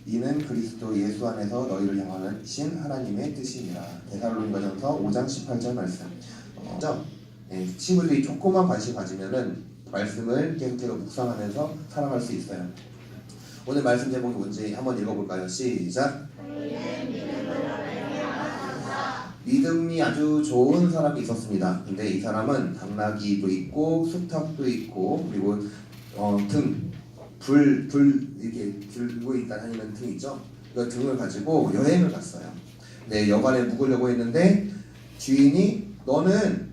이는 그리스도 예수 안에서 너희를 향하신 하나님의 뜻이니라. 데살로니가전서 5장 18절 말씀. 친구들이 조금만 관심 가지면은 말씀을 계속해서 묵상하면서 살아갈 수 있어요. 오늘 말씀 제목이 뭔지 한번 읽어볼까요? 시작. 믿음이 아주 좋은 사람이 있었습니다. 근데 이 사람은 당나귀도 있고 수탉도 있고 그리고 불 이렇게 들고 있다 다니는 등 있죠. 그 등을 가지고 여행을 갔어요. 네, 여관에 묵으려고 했는데 주인이 너는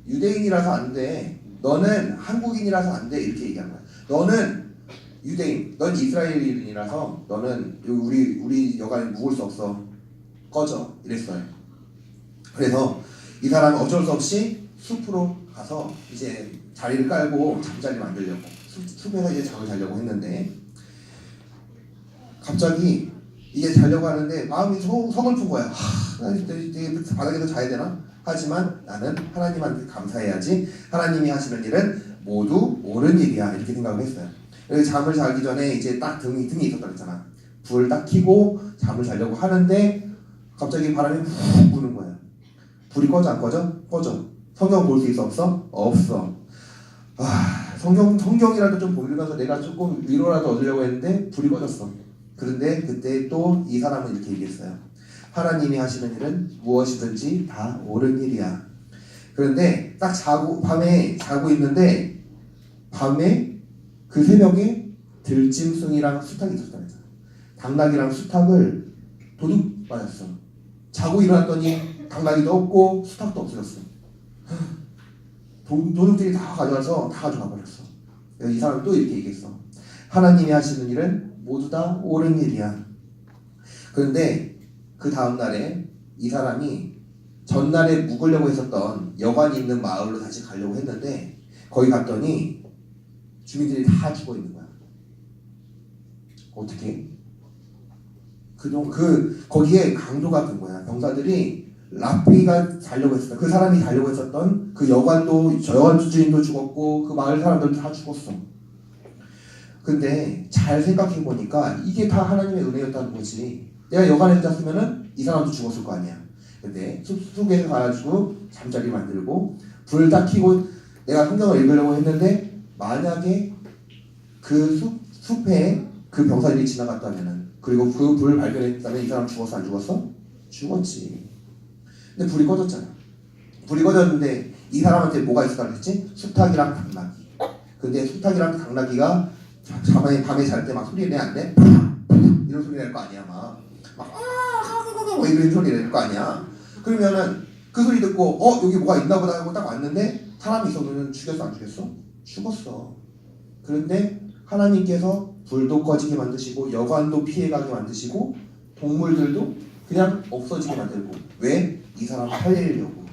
유대인이라서 안 돼. 너는 한국인이라서 안 돼. 이렇게 얘기한 거야. 너는 유대인, 넌 이스라엘인이라서 너는 우리 여관에 묵을 수 없어. 꺼져. 이랬어요. 그래서 이 사람은 어쩔 수 없이 숲으로 가서 이제 자리를 깔고 잠자리 만들려고 숲에서 이제 잠을 자려고 했는데 갑자기 이게 자려고 하는데 마음이 서글픈 거야. 바닥에서 자야 되나? 하지만 나는 하나님한테 감사해야지. 하나님이 하시는 일은 모두 옳은 일이야. 이렇게 생각을 했어요. 그래서 잠을 자기 전에 이제 딱 등이 있었다 그랬잖아. 불을 딱 켜고 잠을 자려고 하는데 갑자기 바람이 훅 부는 거야. 불이 꺼져 안 꺼져? 꺼져. 성경 볼 수 있어 없어? 없어. 성경이라도 좀 보면서 내가 조금 위로라도 얻으려고 했는데 불이 꺼졌어. 그런데 그때 또 이 사람은 이렇게 얘기했어요. 하나님이 하시는 일은 무엇이든지 다 옳은 일이야. 그런데 딱 밤에 자고 있는데 밤에 그 새벽에 들짐승이랑 수탉이 있었다 그랬잖아. 당나귀랑 수탉을 도둑 맞았어. 자고 일어났더니 당나귀도 없고 수탉도 없어졌어. 도둑들이 다 가져가서 다 가져가 버렸어. 이 사람은 또 이렇게 얘기했어. 하나님이 하시는 일은 모두 다 옳은 일이야. 그런데 그 다음날에 이 사람이 전날에 묵으려고 했었던 여관이 있는 마을로 다시 가려고 했는데 거기 갔더니 주민들이 다 죽어 있는 거야. 어떻게? 거기에 강도가 든 거야. 병사들이 라피가 자려고 했었다. 그 사람이 자려고 했었던 그 여관 주인도 죽었고 그 마을 사람들도 다 죽었어. 근데 잘 생각해 보니까 이게 다 하나님의 은혜였다는 거지. 내가 여관에 잤으면은 이 사람도 죽었을 거 아니야. 근데 숲속에서 가가지고 잠자리 만들고 불 딱 켜고 내가 성경을 읽으려고 했는데 만약에 그 숲에 그 병사들이 지나갔다면은 그리고 그 불을 발견했다면 이 사람 죽었어 안 죽었어? 죽었지. 근데 불이 꺼졌잖아. 불이 꺼졌는데 이 사람한테 뭐가 있었다고 했지? 수탉이랑 당나귀. 근데 수탉이랑 당나귀가 밤에 잘 때 막 소리 내 안 내? 이런 소리 낼 거 아니야. 막 이런 소리 낼 거 아니야. 그러면은 그 소리 듣고 여기 뭐가 있나 보다 하고 딱 왔는데 사람이 있었으면 죽였어 안 죽였어? 죽었어. 그런데 하나님께서 불도 꺼지게 만드시고 여관도 피해가게 만드시고 동물들도 그냥 없어지게 만들고 왜? 이 사람 살리려고.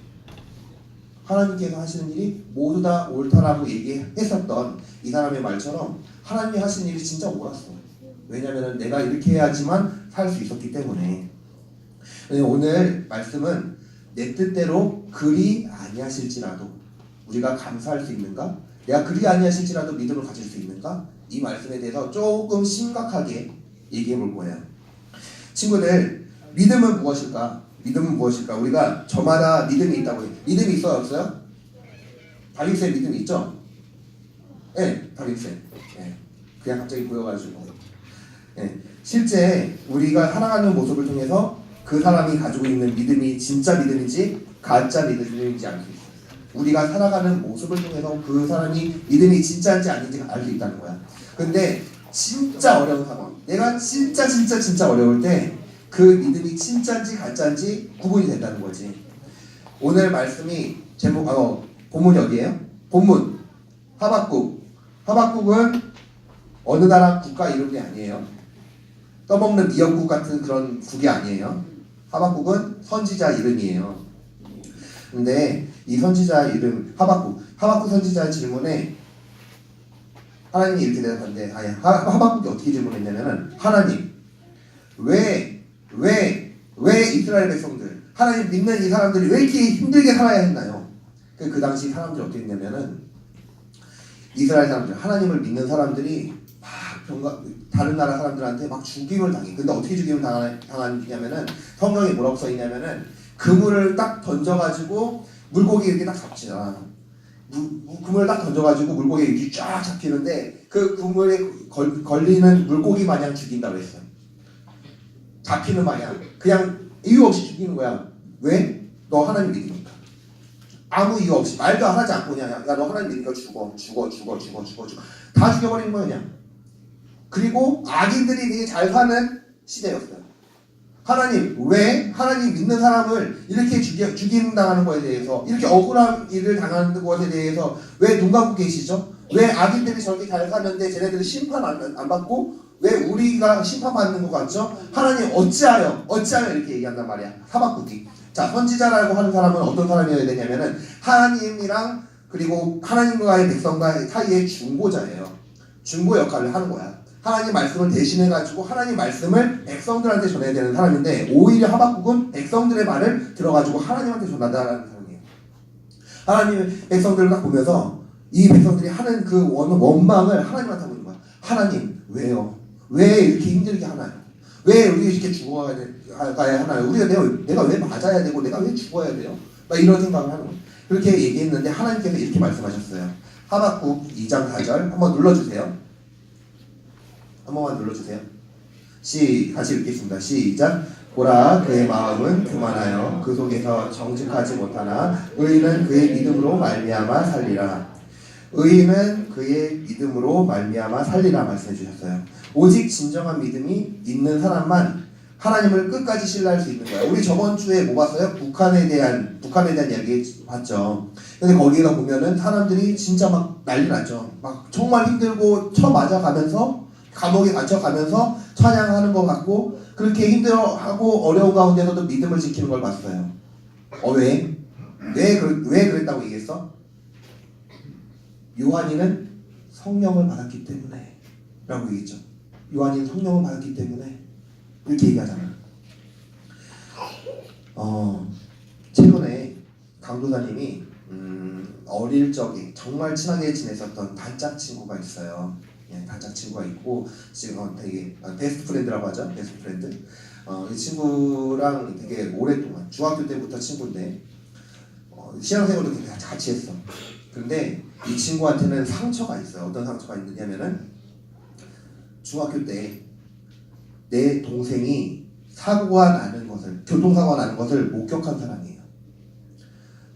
하나님께서 하시는 일이 모두 다 옳다라고 얘기했었던 이 사람의 말처럼 하나님이 하시는 일이 진짜 옳았어. 왜냐하면 내가 이렇게 해야지만 살 수 있었기 때문에. 오늘 말씀은 내 뜻대로 그리 아니하실지라도 우리가 감사할 수 있는가? 내가 그리 아니하실지라도 믿음을 가질 수 있는가? 이 말씀에 대해서 조금 심각하게 얘기해 볼 거예요. 친구들, 믿음은 무엇일까? 믿음은 무엇일까? 우리가 저마다 믿음이 있다고 해요. 믿음이 있어요? 없어요? 다윗의 믿음이 있죠? 네, 다윗의. 네, 그냥 갑자기 보여가지고. 네, 실제 우리가 살아가는 모습을 통해서 그 사람이 가지고 있는 믿음이 진짜 믿음인지 가짜 믿음인지 알 수 있어요. 우리가 살아가는 모습을 통해서 그 사람이 믿음이 진짜인지 아닌지 알 수 있다는 거야. 근데 진짜 어려운 상황, 내가 진짜 어려울 때 그 믿음이 진짜인지 가짜인지 구분이 된다는 거지. 오늘 말씀이 본문 여기에요. 본문 하박국은 어느 나라 국가 이름이 아니에요. 떠먹는 미역국 같은 그런 국이 아니에요. 하박국은 선지자 이름이에요. 근데 이 선지자 이름 하박국 선지자 질문에 하나님이 이렇게 대답하는데 하박국이 어떻게 질문했냐면은 하나님 왜 이스라엘 백성들 하나님 믿는 이 사람들이 왜 이렇게 힘들게 살아야 했나요? 그 당시 사람들이 어떻게 했냐면은 이스라엘 사람들 하나님을 믿는 사람들이 막 다른 나라 사람들한테 막 죽임을 당해. 근데 어떻게 죽임을 당하냐면은 성경에 뭐라고 써 있냐면은 그물을 딱 던져가지고 물고기 이렇게 딱 잡지잖아. 그물을 딱 던져가지고 물고기 이렇게 쫙 잡히는데 그 그물에 걸리는 물고기 마냥 죽인다고 했어. 잡히는 마냥 그냥 이유 없이 죽이는 거야. 왜? 너 하나님 믿으니까. 아무 이유 없이 말도 안 하지 않고 그냥 야 너 하나님 믿으니까 죽어 다 죽여버리는 거야 그냥. 그리고 악인들이 되게 잘 사는 시대였어요. 하나님 왜 하나님 믿는 사람을 이렇게 죽임 당하는 것에 대해서 이렇게 억울한 일을 당하는 것에 대해서 왜 눈 감고 계시죠? 왜 악인들이 저렇게 잘 사는데 쟤네들이 심판 안 받고 왜 우리가 심판받는 것 같죠? 하나님 어찌하여 이렇게 얘기한단 말이야. 하박국이. 자, 선지자라고 하는 사람은 어떤 사람이어야 되냐면은 하나님이랑 그리고 하나님과의 백성과 사이의 중보자예요. 중보 역할을 하는 거야. 하나님 말씀을 대신해가지고 하나님 말씀을 백성들한테 전해야 되는 사람인데 오히려 하박국은 백성들의 말을 들어가지고 하나님한테 전하다라는 사람이에요. 하나님 백성들을 딱 보면서 이 백성들이 하는 그 원망을 하나님한테 보는 거야. 하나님 왜요? 왜 이렇게 힘들게 하나요? 왜 우리 이렇게 죽어가야 하나요? 우리가 내가 왜 맞아야 되고 내가 왜 죽어야 돼요? 막 이런 생각을 하는 거예요. 그렇게 얘기했는데 하나님께서 이렇게 말씀하셨어요. 하박국 2장 4절 한번 눌러주세요. 한 번만 눌러주세요. 같이 읽겠습니다. 시작. 보라 그의 마음은 교만하여 그 속에서 정직하지 못하나 의인은 그의 믿음으로 말미암아 살리라. 의인은 그의 믿음으로 말미암아 살리라 말씀해 주셨어요. 오직 진정한 믿음이 있는 사람만 하나님을 끝까지 신뢰할 수 있는 거예요. 우리 저번 주에 뭐 봤어요? 북한에 대한 이야기 봤죠. 근데 거기가 보면은 사람들이 진짜 막 난리 났죠. 막 정말 힘들고 처맞아가면서 감옥에 갇혀가면서 찬양하는 것 같고 그렇게 힘들어하고 어려운 가운데서도 믿음을 지키는 걸 봤어요. 왜 그랬다고 얘기했어? 요한이는 성령을 받았기 때문에 라고 얘기했죠. 요한이는 성령을 받았기 때문에 이렇게 얘기하잖아요. 최근에 강도사님이 어릴 적에 정말 친하게 지냈었던 단짝 친구가 있어요. 단짝 친구가 있고 지금 되게 베스트 프렌드라고 하죠. 베스트 프렌드. 이 친구랑 되게 오랫동안 중학교 때부터 친구인데 신앙생활도 같이 했어. 근데 이 친구한테는 상처가 있어요. 어떤 상처가 있느냐면은 중학교 때 내 동생이 교통사고가 나는 것을 목격한 사람이에요.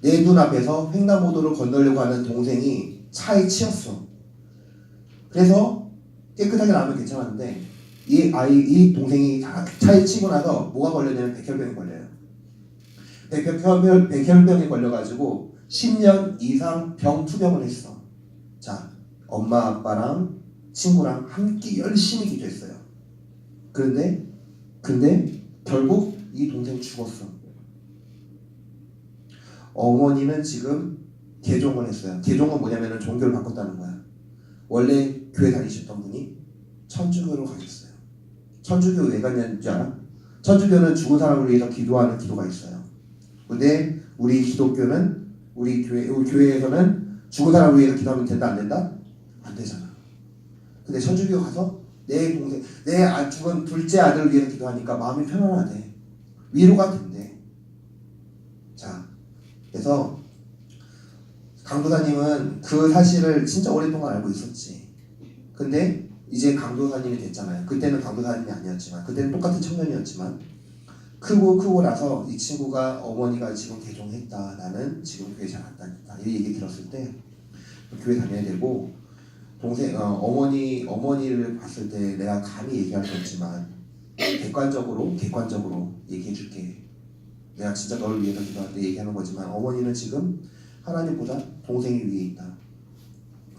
내 눈앞에서 횡단보도를 건너려고 하는 동생이 차에 치였어. 그래서 깨끗하게 나오면 괜찮았는데 이 동생이 차에 치고 나서 뭐가 걸렸냐면 백혈병이 걸려요. 백혈병에 걸려가지고 10년 이상 투병을 했어. 자, 엄마 아빠랑 친구랑 함께 열심히 기도했어요. 근데 결국 이 동생이 죽었어. 어머니는 지금 개종을 했어요. 개종은 뭐냐면은 종교를 바꿨다는 거야. 원래 교회 다니셨던 분이 천주교로 가셨어요. 천주교 왜 갔냐는 줄 알아? 천주교는 죽은 사람을 위해서 기도하는 기도가 있어요. 근데 우리 기독교는 우리 교회에서는 죽은 사람을 위해서 기도하면 된다 안 된다? 안 되잖아. 근데 천주교 가서 내 동생, 죽은 둘째 아들을 위해서 기도하니까 마음이 편안하대. 위로가 된대. 자, 그래서 강도사님은 그 사실을 진짜 오랫동안 알고 있었지. 근데 이제 강도사님이 됐잖아요. 그때는 강도사님이 아니었지만, 그때는 똑같은 청년이었지만 크고 나서 이 친구가 어머니가 지금 개종했다. 나는 지금 교회 잘 안 다닌다. 이 얘기 들었을 때 교회 다녀야 되고 어머니를 봤을 때 내가 감히 얘기할 수 없지만 객관적으로 얘기해줄게. 내가 진짜 너를 위해서 기도할 때 얘기하는 거지만 어머니는 지금 하나님보다 동생이 위에 있다.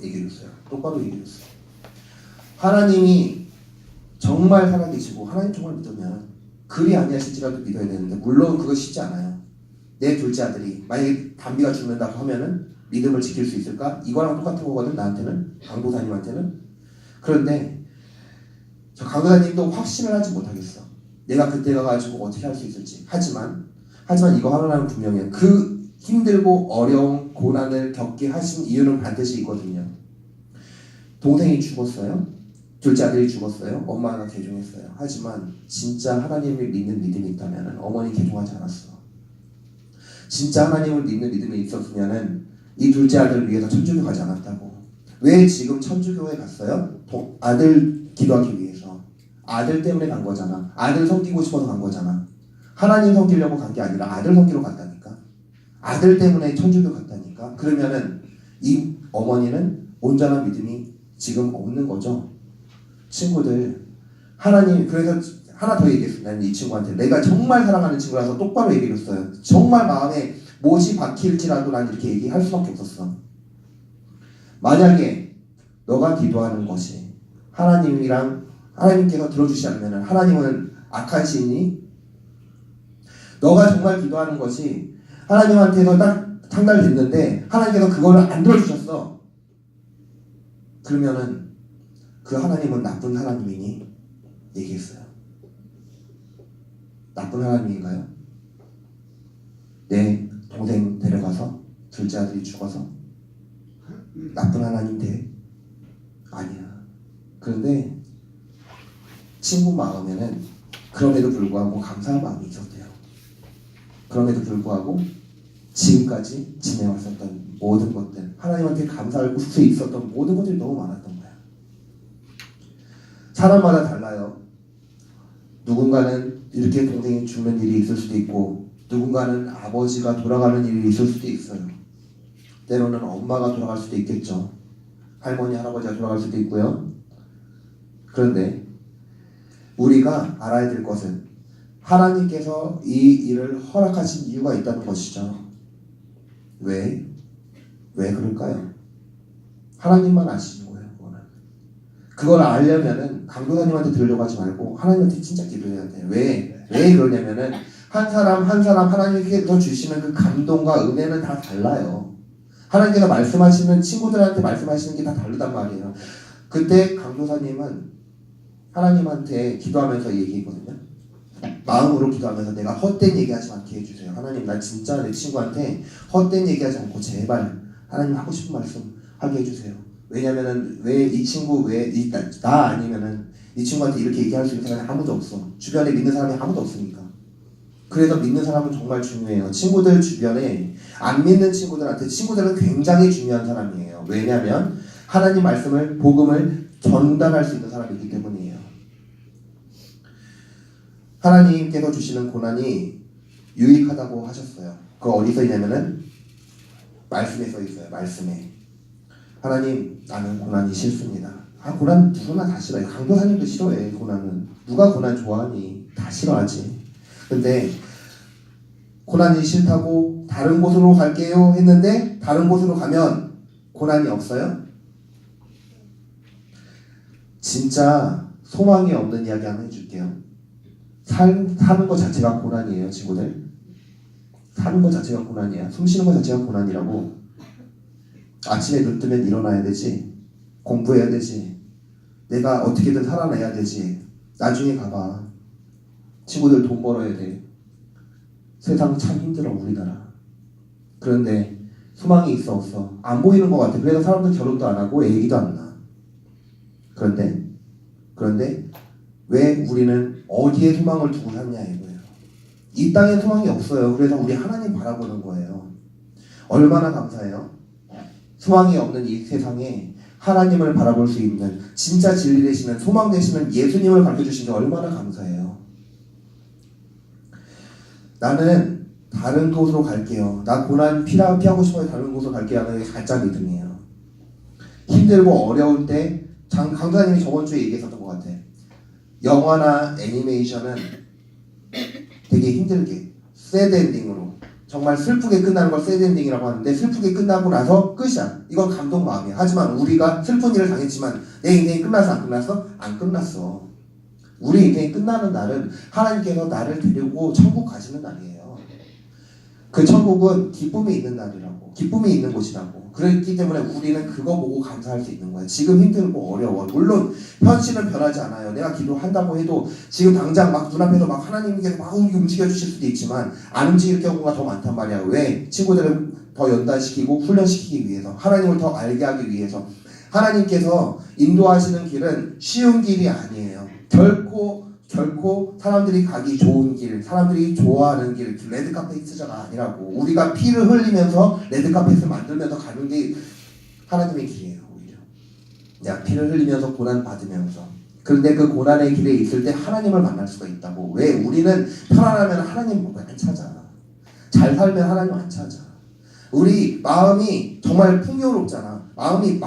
얘기해줬어요. 똑바로 얘기해줬어요. 하나님이 정말 살아계시고 하나님 정말 믿으면 그리 아니하실지라도 믿어야 되는데 물론 그거 쉽지 않아요. 내 둘째 아들이 만약에 담비가 죽는다고 하면은 믿음을 지킬 수 있을까? 이거랑 똑같은 거거든. 나한테는, 강도사님한테는. 그런데 저 강도사님도 확신을 하지 못하겠어. 내가 그때 가가지고 어떻게 할 수 있을지. 하지만 이거 하나는 분명해요. 그 힘들고 어려운 고난을 겪게 하신 이유는 반드시 있거든요. 동생이 죽었어요. 둘째 아들이 죽었어요. 엄마가 개종했어요. 하지만 진짜 하나님을 믿는 믿음이 있다면 어머니 개종하지 않았어. 진짜 하나님을 믿는 믿음이 있었으면 이 둘째 아들을 위해서 천주교 가지 않았다고. 왜 지금 천주교에 갔어요? 아들 기도하기 위해서. 아들 때문에 간 거잖아. 아들 섬기고 싶어서 간 거잖아. 하나님 섬기려고 간 게 아니라 아들 섬기러 갔다니까. 아들 때문에 천주교 갔다니까. 그러면은 이 어머니는 온전한 믿음이 지금 없는 거죠. 친구들, 하나님, 그래서 하나 더 얘기했습니다. 이 친구한테 내가 정말 사랑하는 친구라서 똑바로 얘기했어요. 정말 마음에 못이 박힐지라도 난 이렇게 얘기할 수밖에 없었어. 만약에 너가 기도하는 것이 하나님께서 들어주시지 않으면 하나님은 악한 신이, 너가 정말 기도하는 것이 하나님한테서 딱 상달됐는데 하나님께서 그거를 안 들어주셨어. 그러면은 그 하나님은 나쁜 하나님이니? 얘기했어요. 나쁜 하나님인가요? 내 동생 데려가서 둘째 아들이 죽어서 나쁜 하나님 돼? 아니야. 그런데 친구 마음에는 그럼에도 불구하고 감사한 마음이 있었대요. 그럼에도 불구하고 지금까지 지내왔었던 모든 것들, 하나님한테 감사할 수 있었던 모든 것들이 너무 많았던 거야. 사람마다 달라요. 누군가는 이렇게 동생이 죽는 일이 있을 수도 있고, 누군가는 아버지가 돌아가는 일이 있을 수도 있어요. 때로는 엄마가 돌아갈 수도 있겠죠. 할머니, 할아버지가 돌아갈 수도 있고요. 그런데 우리가 알아야 될 것은 하나님께서 이 일을 허락하신 이유가 있다는 것이죠. 왜 그럴까요? 하나님만 아시는 거예요. 그걸 알려면은 강도사님한테 들으려고 하지 말고 하나님한테 진짜 기도해야 돼요. 왜 그러냐면은 한 사람 하나님께서 주시는 그 감동과 은혜는 다 달라요. 하나님께서 말씀하시는, 친구들한테 말씀하시는 게 다 다르단 말이에요. 그때 강도사님은 하나님한테 기도하면서 얘기했거든요. 마음으로 기도하면서 내가 헛된 얘기하지 않게 해주세요. 하나님, 나 진짜 내 친구한테 헛된 얘기하지 않고 제발 하나님 하고 싶은 말씀 하게 해주세요. 왜냐면은 나 아니면은 이 친구한테 이렇게 얘기할 수 있는 사람이 아무도 없어. 주변에 믿는 사람이 아무도 없으니까. 그래서 믿는 사람은 정말 중요해요. 친구들 주변에 안 믿는 친구들은 굉장히 중요한 사람이에요. 왜냐하면 하나님 말씀을, 복음을 전달할 수 있는 사람이기 때문이에요. 하나님께서 주시는 고난이 유익하다고 하셨어요. 그거 어디 써 있냐면은 말씀에 써 있어요. 말씀에. 하나님, 나는 고난이 싫습니다. 고난 누구나 다 싫어요. 강도사님도 싫어해. 고난은. 누가 고난 좋아하니? 다 싫어하지. 근데 고난이 싫다고 다른 곳으로 갈게요 했는데 다른 곳으로 가면 고난이 없어요? 진짜 소망이 없는 이야기 하나 해줄게요. 사는 것 자체가 고난이에요, 친구들. 사는 것 자체가 고난이야. 숨 쉬는 것 자체가 고난이라고. 아침에 눈 뜨면 일어나야 되지. 공부해야 되지. 내가 어떻게든 살아내야 되지. 나중에 가봐. 친구들 돈 벌어야 돼. 세상 참 힘들어, 우리나라. 그런데 소망이 있어, 없어? 안 보이는 것 같아. 그래서 사람들 결혼도 안 하고 애기도 안 낳아. 그런데 왜 우리는 어디에 소망을 두고 샀냐 이거예요. 이 땅에 소망이 없어요. 그래서 우리 하나님 바라보는 거예요. 얼마나 감사해요. 소망이 없는 이 세상에 하나님을 바라볼 수 있는, 진짜 진리 되시는, 소망 되시는 예수님을 가르쳐주신 게 얼마나 감사해요. 나는 다른 곳으로 갈게요. 나 고난 피하고 싶어요. 다른 곳으로 갈게요 하는 게 가짜 믿음이에요. 힘들고 어려울 때 강사님이 저번 주에 얘기했었던 것 같아. 영화나 애니메이션은 되게 힘들게 새드 엔딩으로, 정말 슬프게 끝나는 걸 새드 엔딩이라고 하는데, 슬프게 끝나고 나서 끝이야. 이건 감동 마음이야. 하지만 우리가 슬픈 일을 당했지만 내 인생이 끝났어? 안 끝났어? 안 끝났어. 우리 인생이 끝나는 날은 하나님께서 나를 데리고 천국 가시는 날이에요. 그 천국은 기쁨이 있는 날이라고, 기쁨이 있는 곳이라고. 그렇기 때문에 우리는 그거 보고 감사할 수 있는 거예요. 지금 힘들고 어려워. 물론 현실은 변하지 않아요. 내가 기도한다고 해도 지금 당장 막 눈앞에서 막 하나님께서 막 움직여 주실 수도 있지만 안 움직일 경우가 더 많단 말이야. 왜? 친구들을 더 연단시키고 훈련시키기 위해서, 하나님을 더 알게 하기 위해서, 하나님께서 인도하시는 길은 쉬운 길이 아니에요. 결코 사람들이 가기 좋은 길, 사람들이 좋아하는 길, 레드카펫 투자가 아니라고. 우리가 피를 흘리면서 레드카펫을 만들면서 가는 게 하나님의 길이에요. 오히려 내가 피를 흘리면서 고난 받으면서. 그런데 그 고난의 길에 있을 때 하나님을 만날 수가 있다고. 왜? 우리는 편안하면 하나님 안 찾아. 잘 살면 하나님 안 찾아. 우리 마음이 정말 풍요롭잖아. 마음이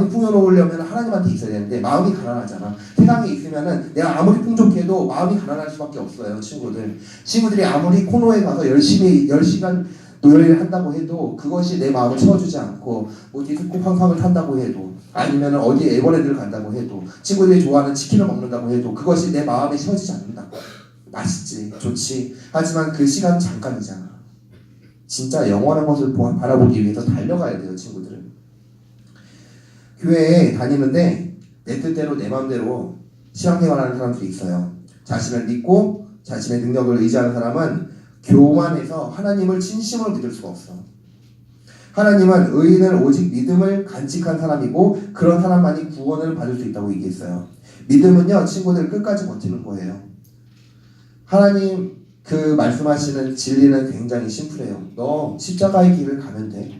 풍요로우려면 하나님한테 있어야 되는데 마음이 가난하잖아. 세상에 있으면은 내가 아무리 풍족해도 마음이 가난할 수밖에 없어요. 친구들이 아무리 코너에 가서 열심히 10시간 노래를 한다고 해도 그것이 내 마음을 채워주지 않고, 뭐 디스코 팡팡을 탄다고 해도, 아니면 어디 에버랜드를 간다고 해도, 친구들이 좋아하는 치킨을 먹는다고 해도 그것이 내 마음에 채워지지 않는다고. 맛있지, 좋지. 하지만 그 시간은 잠깐이잖아. 진짜 영원한 것을 바라보기 위해서 달려가야 돼요, 친구들은. 교회에 다니는데 내 뜻대로 내 마음대로 신앙생활하는 사람들이 있어요. 자신을 믿고 자신의 능력을 의지하는 사람은 교만해서 하나님을 진심으로 믿을 수가 없어. 하나님은 의인을 오직 믿음을 간직한 사람이고 그런 사람만이 구원을 받을 수 있다고 얘기했어요. 믿음은요, 친구들 끝까지 버티는 거예요. 하나님 그 말씀하시는 진리는 굉장히 심플해요. 너 십자가의 길을 가면 돼.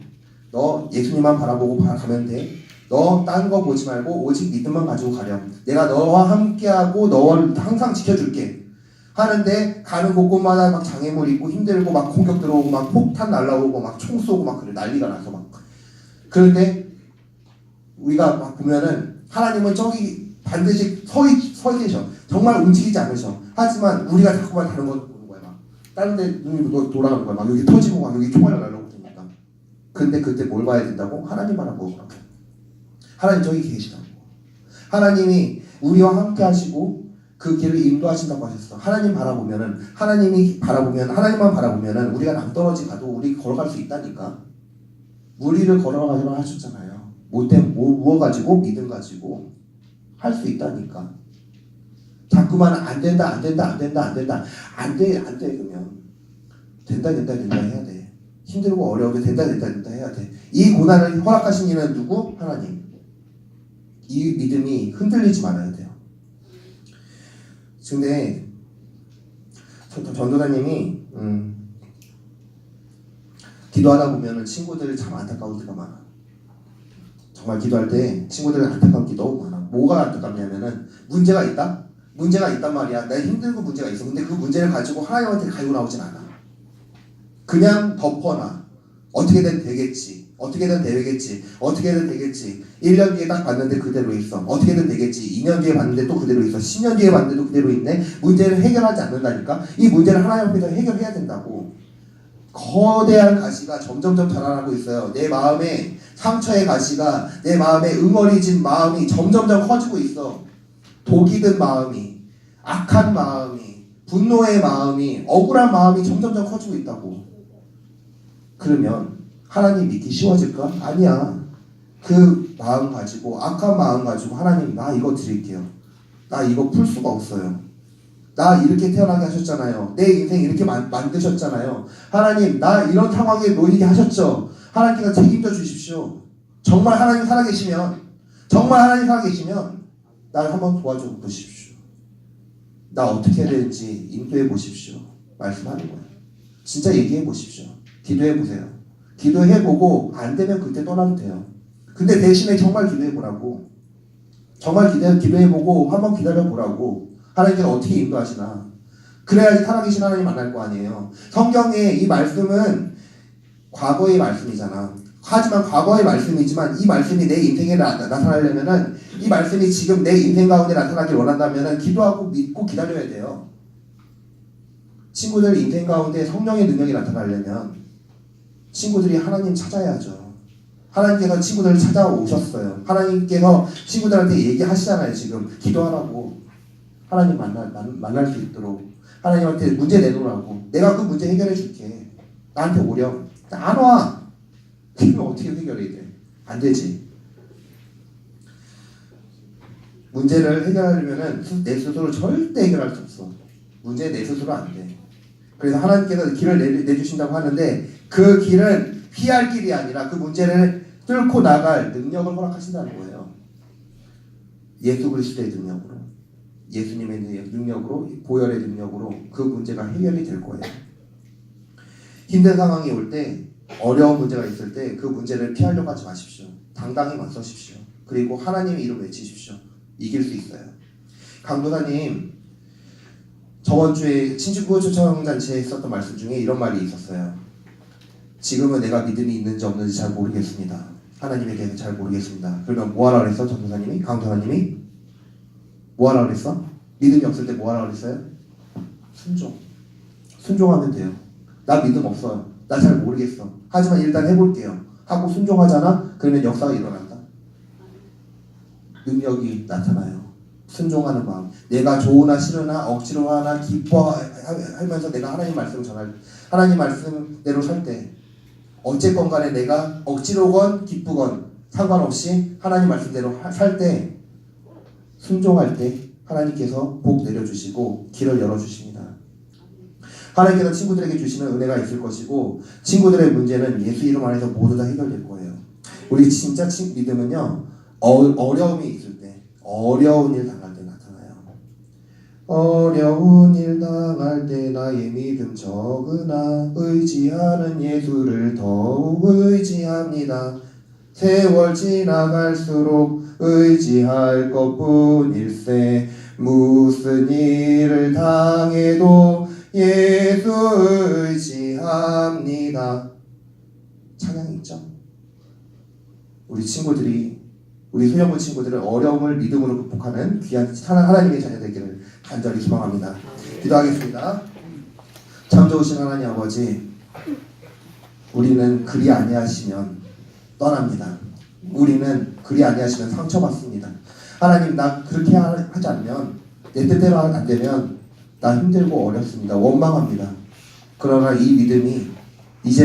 너 예수님만 바라보고 가면 돼. 너 딴 거 보지 말고 오직 믿음만 가지고 가렴. 내가 너와 함께하고 너를 항상 지켜줄게. 하는데 가는 곳곳마다 막 장애물 있고 힘들고 막 공격 들어오고 막 폭탄 날라오고 막 총 쏘고 막 그래, 난리가 나서 막. 그런데 우리가 막 보면은 하나님은 저기 반드시 서 계셔. 정말 움직이지 않으셔. 하지만 우리가 자꾸만 다른 거 보는 거야. 막 다른 데 눈이 돌아가는 거야. 막 여기 터지고 막 여기 총알 날라오고 그러니까. 근데 그때 뭘 봐야 된다고? 하나님만 하고. 하나님 저기 계시다고. 하나님이 우리와 함께 하시고 그 길을 인도하신다고 하셨어. 하나님만 바라보면은 우리가 낭떠러지 가도 우리 걸어갈 수 있다니까. 무리를 걸어가기로 하셨잖아요. 뭐 가지고? 믿음 가지고 할 수 있다니까. 자꾸만 안 된다 그러면 된다 해야 돼. 힘들고 어려워도 된다 해야 돼. 이 고난을 허락하신 이는 누구? 하나님. 이 믿음이 흔들리지 말아야 돼요. 근데 전도사님이 기도하다 보면은 친구들이 참 안타까울 때가 많아. 정말 기도할 때 친구들은 안타까울 게 너무 많아. 뭐가 안타깝냐면은 문제가 있단 말이야. 내가 힘들고 문제가 있어. 근데 그 문제를 가지고 하나님한테 가지고 나오진 않아. 그냥 덮어놔. 어떻게든 되겠지. 1년 뒤에 딱 봤는데 그대로 있어. 어떻게든 되겠지. 2년 뒤에 봤는데 또 그대로 있어. 10년 뒤에 봤는데도 그대로 있네. 문제를 해결하지 않는다니까. 이 문제를 하나님 앞에서 해결해야 된다고. 거대한 가시가 점점점 자라나고 있어요. 내 마음에 상처의 가시가, 내 마음에 응어리진 마음이 점점점 커지고 있어. 독이 든 마음이, 악한 마음이, 분노의 마음이, 억울한 마음이 점점점 커지고 있다고. 그러면 하나님 믿기 쉬워질까? 아니야. 그 마음 가지고, 악한 마음 가지고 하나님 나 이거 드릴게요. 나 이거 풀 수가 없어요. 나 이렇게 태어나게 하셨잖아요. 내 인생 이렇게 만드셨잖아요. 하나님 나 이런 상황에 놓이게 하셨죠. 하나님께서 책임져 주십시오. 정말 하나님 살아계시면 날 한번 도와줘 보십시오. 나 어떻게 해야 되는지 인도해 보십시오. 말씀하는 거예요. 진짜 얘기해 보십시오. 기도해 보세요. 기도해 보고 안 되면 그때 떠나도 돼요. 근데 대신에 정말 기도해 보라고. 정말 기도해 보고 한번 기다려 보라고. 하나님께서 어떻게 인도하시나. 그래야지 살아계신 하나님 만날 거 아니에요. 성경의 이 말씀은 과거의 말씀이잖아. 하지만 과거의 말씀이지만 이 말씀이 내 인생에 나타나려면은, 이 말씀이 지금 내 인생 가운데 나타나길 원한다면은 기도하고 믿고 기다려야 돼요. 친구들 인생 가운데 성령의 능력이 나타나려면 친구들이 하나님 찾아야죠. 하나님께서 친구들을 찾아오셨어요. 하나님께서 친구들한테 얘기하시잖아요. 지금 기도하라고. 하나님 만날 수 있도록 하나님한테 문제 내놓으라고. 내가 그 문제 해결해 줄게. 나한테 오렴. 안 와. 그러면 어떻게 해결해야 돼? 안 되지. 문제를 해결하려면 내 스스로 절대 해결할 수 없어. 문제 내 스스로 안 돼. 그래서 하나님께서 길을 내주신다고 하는데 그 길은 피할 길이 아니라 그 문제를 뚫고 나갈 능력을 허락하신다는 거예요. 예수 그리스도의 능력으로, 예수님의 능력으로, 보혈의 능력으로 그 문제가 해결이 될 거예요. 힘든 상황이 올 때, 어려운 문제가 있을 때 그 문제를 피하려고 하지 마십시오. 당당히 맞서십시오. 그리고 하나님의 이름 외치십시오. 이길 수 있어요. 강도사님, 저번 주에 친주부 초청단체에 있었던 말씀 중에 이런 말이 있었어요. 지금은 내가 믿음이 있는지 없는지 잘 모르겠습니다. 하나님에 대해서 잘 모르겠습니다. 그러면 뭐 하라고 그랬어? 전도사님이? 강도사님이? 뭐 하라고 그랬어? 믿음이 없을 때 뭐 하라고 그랬어요? 순종. 순종하면 돼요. 나 믿음 없어요. 나 잘 모르겠어. 하지만 일단 해볼게요. 하고 순종하잖아? 그러면 역사가 일어난다. 능력이 나타나요. 순종하는 마음. 내가 좋으나 싫으나 억지로 하나 기뻐하면서 내가 하나님 말씀을 하나님 말씀대로 살 때, 어쨌건 간에 내가 억지로건 기쁘건 상관없이 하나님 말씀대로 살 때, 순종할 때 하나님께서 복 내려주시고 길을 열어주십니다. 하나님께서 친구들에게 주시는 은혜가 있을 것이고, 친구들의 문제는 예수 이름 안에서 모두 다 해결될 거예요. 우리 진짜 믿음은요, 어려움이 있을 때, 어려운 일 당할 때 나타나요. 어려운 일 당할 때 나의 믿음 적으나 의지하는 예수를 더욱 의지합니다. 세월 지나갈수록 의지할 것뿐일세. 무슨 일을 당해도 예수 의지합니다. 찬양 있죠? 우리 친구들이, 우리 소년부 친구들은 어려움을 믿음으로 극복하는 귀한 하나님의 자녀 되기를 간절히 소망합니다. 기도하겠습니다. 참 좋으신 하나님 아버지, 우리는 그리 아니하시면 떠납니다. 우리는 그리 아니하시면 상처받습니다. 하나님, 나 그렇게 하지 않으면, 내 뜻대로 안 되면 나 힘들고 어렵습니다. 원망합니다. 그러나 이 믿음이 이제